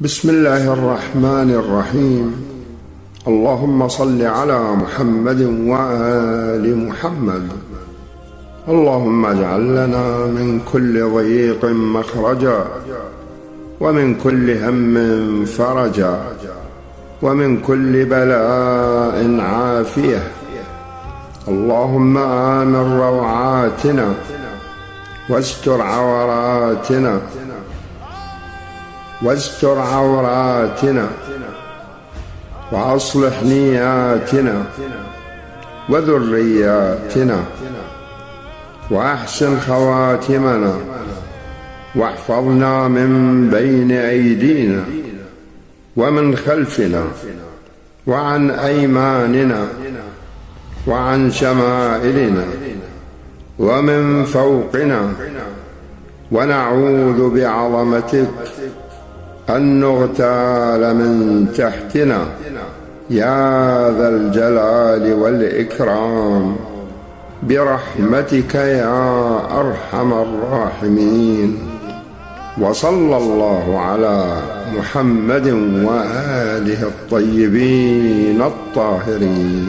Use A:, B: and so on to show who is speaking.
A: بسم الله الرحمن الرحيم. اللهم صل على محمد وآل محمد. اللهم اجعل لنا من كل ضيق مخرجا، ومن كل هم فرجا، ومن كل بلاء عافية. اللهم آمن روعاتنا، واستر عوراتنا، وأصلح نياتنا وذرياتنا، وأحسن خواتمنا، واحفظنا من بين أيدينا ومن خلفنا وعن أيماننا وعن شمائلنا ومن فوقنا، ونعوذ بعظمتك أن نغتال من تحتنا يا ذا الجلال والإكرام، برحمتك يا أرحم الراحمين. وصلى الله على محمد وآله الطيبين الطاهرين.